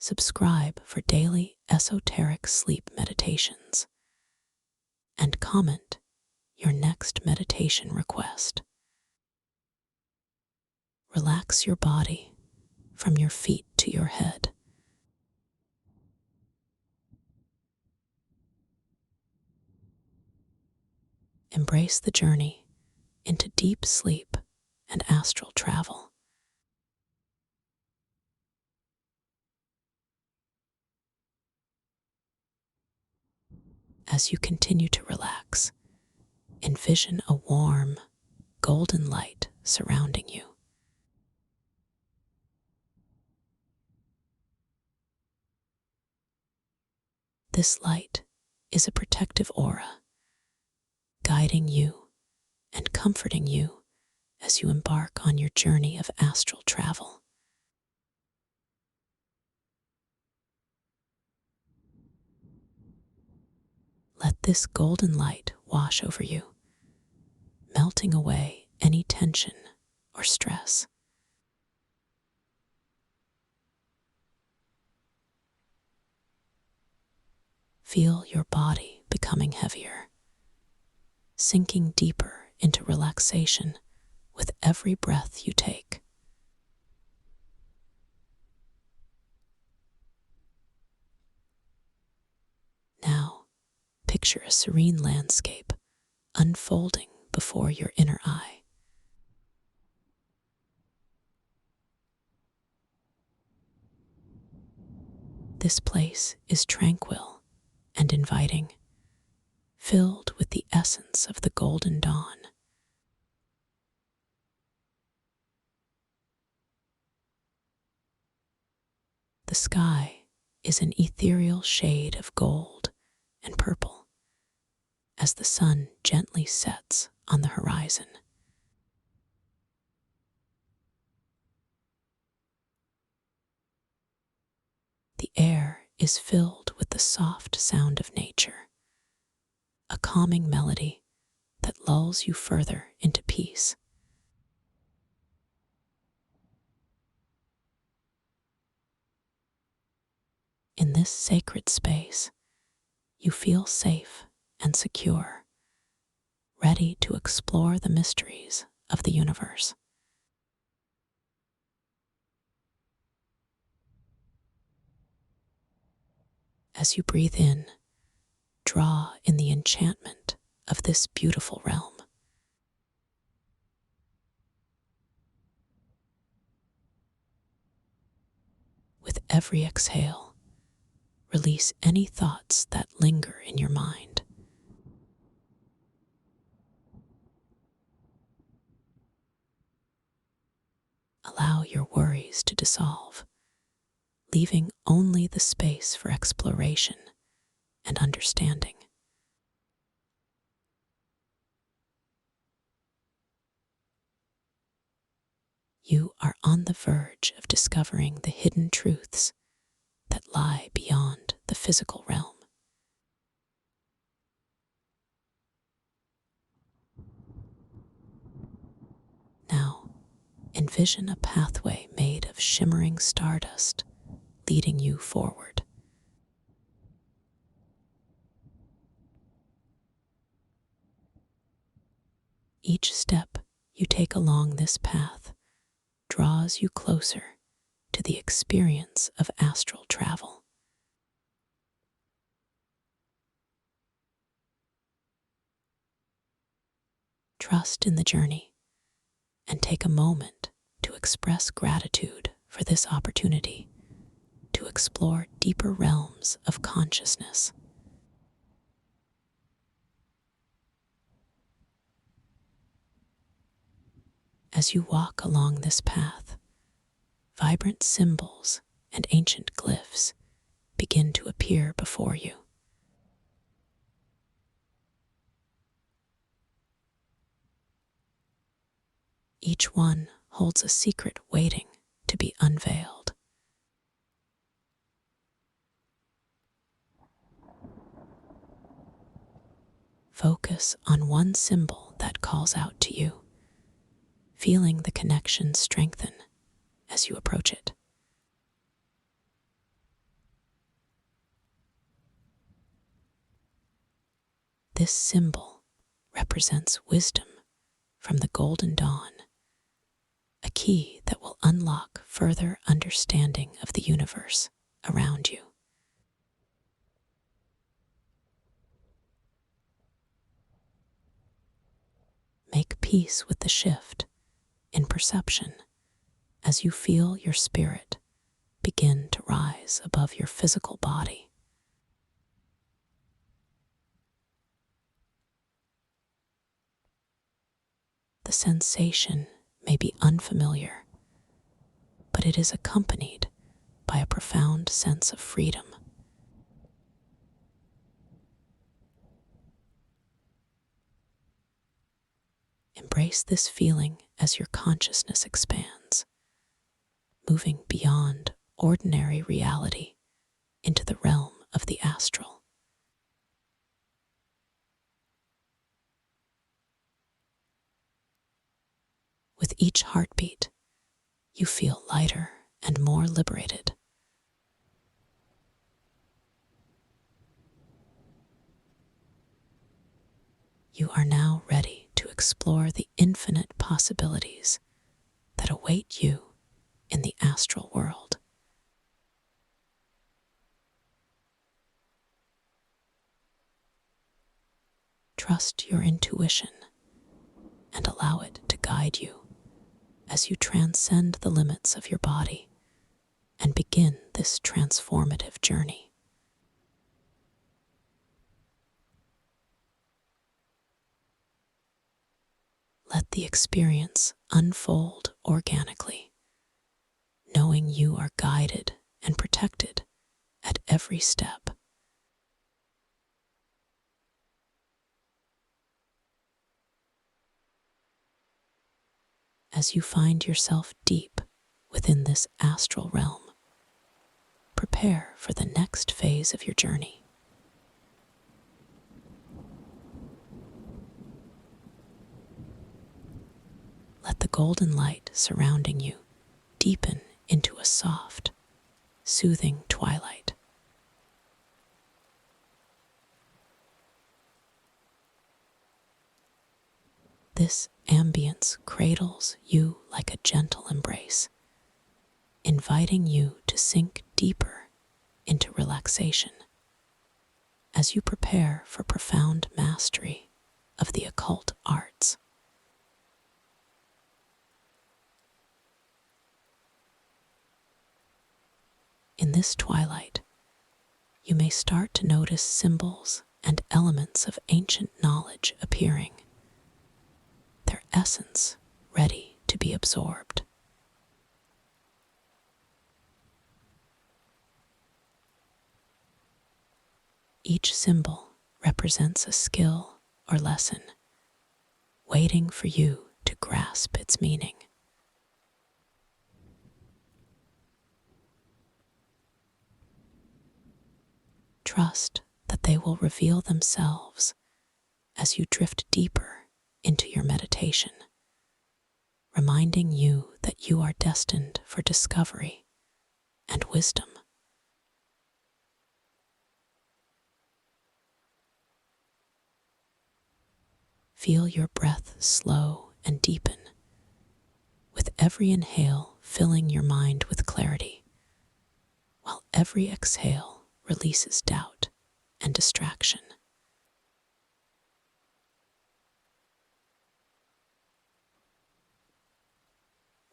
subscribe for daily esoteric sleep meditations, and comment your next meditation request. Relax your body from your feet to your head. Embrace the journey into deep sleep and astral travel. As you continue to relax, envision a warm, golden light surrounding you. This light is a protective aura, guiding you and comforting you as you embark on your journey of astral travel. Let this golden light wash over you, melting away any tension or stress. Feel your body becoming heavier, sinking deeper into relaxation with every breath you take. Now, picture a serene landscape unfolding before your inner eye. This place is tranquil and inviting, filled with the essence of the golden dawn. The sky is an ethereal shade of gold and purple as the sun gently sets on the horizon. The air is filled with the soft sound of nature, a calming melody that lulls you further into peace. In this sacred space, you feel safe and secure, ready to explore the mysteries of the universe. As you breathe in, draw in the enchantment of this beautiful realm. With every exhale, release any thoughts that linger in your mind. Allow your worries to dissolve, leaving only the space for exploration and understanding. You are on the verge of discovering the hidden truths that lie beyond the physical realm. Now, envision a pathway made of shimmering stardust leading you forward. Each step you take along this path draws you closer to the experience of astral travel. Trust in the journey and take a moment to express gratitude for this opportunity to explore deeper realms of consciousness. As you walk along this path, vibrant symbols and ancient glyphs begin to appear before you. Each one holds a secret waiting to be unveiled. Focus on one symbol that calls out to you, feeling the connection strengthen as you approach it. This symbol represents wisdom from the golden dawn, a key that will unlock further understanding of the universe around you. Make peace with the shift in perception as you feel your spirit begin to rise above your physical body. The sensation may be unfamiliar, but it is accompanied by a profound sense of freedom. Embrace this feeling as your consciousness expands, moving beyond ordinary reality into the realm of the astral. With each heartbeat, you feel lighter and more liberated. You are now ready to explore the infinite possibilities that await you in the astral world. Trust your intuition and allow it to guide you as you transcend the limits of your body and begin this transformative journey. Let the experience unfold organically, knowing you are guided and protected at every step. As you find yourself deep within this astral realm, prepare for the next phase of your journey. Let the golden light surrounding you deepen into a soft, soothing twilight. This ambience cradles you like a gentle embrace, inviting you to sink deeper into relaxation as you prepare for profound mastery of the occult arts. In this twilight, you may start to notice symbols and elements of ancient knowledge appearing, their essence ready to be absorbed. Each symbol represents a skill or lesson, waiting for you to grasp its meaning. Trust that they will reveal themselves as you drift deeper into your meditation, reminding you that you are destined for discovery and wisdom. Feel your breath slow and deepen, with every inhale filling your mind with clarity, while every exhale releases doubt and distraction.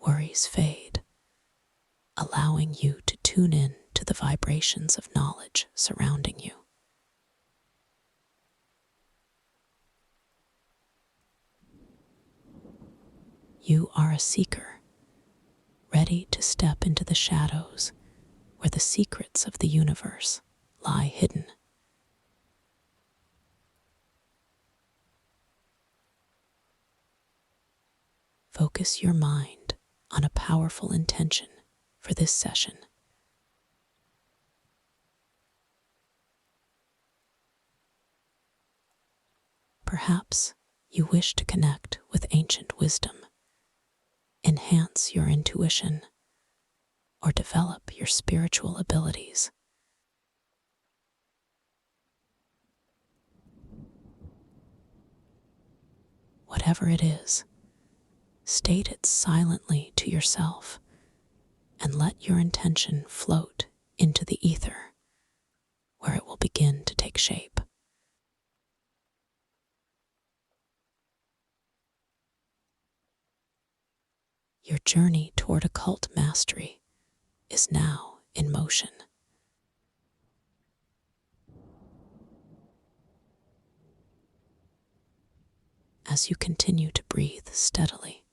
Worries fade, allowing you to tune in to the vibrations of knowledge surrounding you. You are a seeker, ready to step into the shadows where the secrets of the universe lie hidden. Focus your mind on a powerful intention for this session. Perhaps you wish to connect with ancient wisdom, enhance your intuition, or develop your spiritual abilities. Whatever it is, state it silently to yourself and let your intention float into the ether, where it will begin to take shape. Your journey toward occult mastery is now in motion. As you continue to breathe steadily,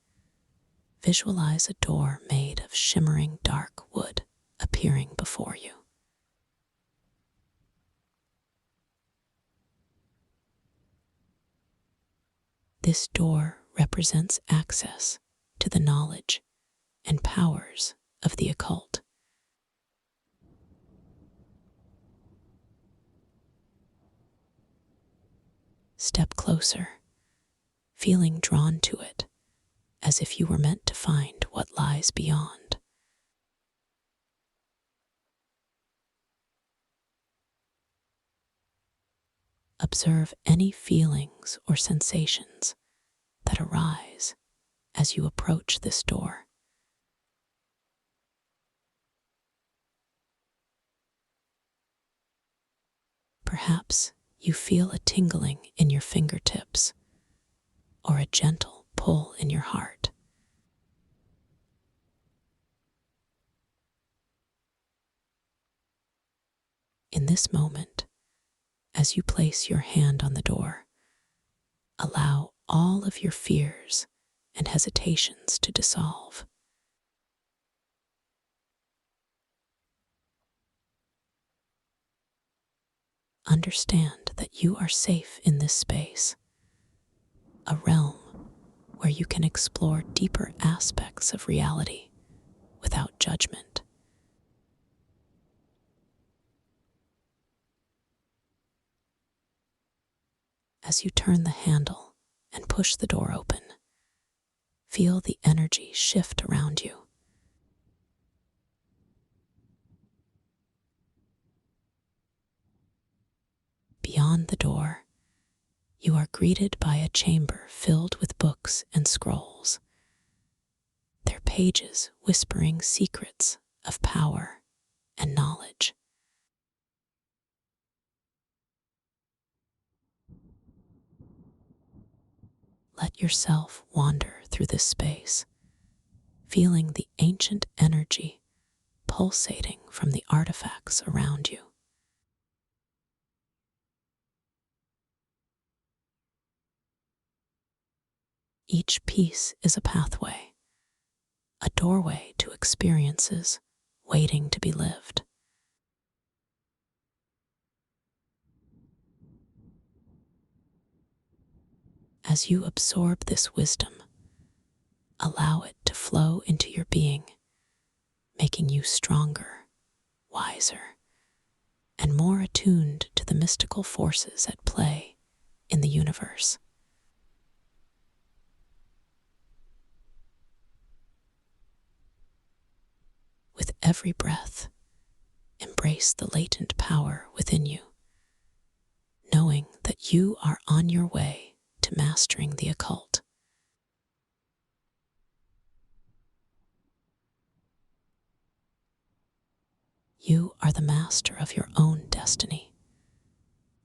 visualize a door made of shimmering dark wood appearing before you. This door represents access to the knowledge and powers of the occult. Step closer, feeling drawn to it, as if you were meant to find what lies beyond. Observe any feelings or sensations that arise as you approach this door. Perhaps you feel a tingling in your fingertips or a gentle pull in your heart. In this moment, as you place your hand on the door, allow all of your fears and hesitations to dissolve. Understand that you are safe in this space, a realm where you can explore deeper aspects of reality without judgment. As you turn the handle and push the door open, feel the energy shift around you. Beyond the door, you are greeted by a chamber filled with books and scrolls, their pages whispering secrets of power and knowledge. Let yourself wander through this space, feeling the ancient energy pulsating from the artifacts around you. Each piece is a pathway, a doorway to experiences waiting to be lived. As you absorb this wisdom, allow it to flow into your being, making you stronger, wiser, and more attuned to the mystical forces at play in the universe. With every breath, embrace the latent power within you, knowing that you are on your way to mastering the occult. You are the master of your own destiny,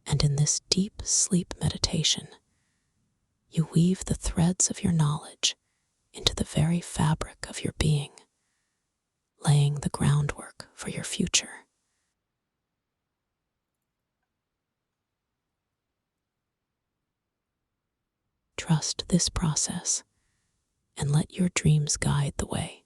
and in this deep sleep meditation, you weave the threads of your knowledge into the very fabric of your being, laying the groundwork for your future. Trust this process and let your dreams guide the way.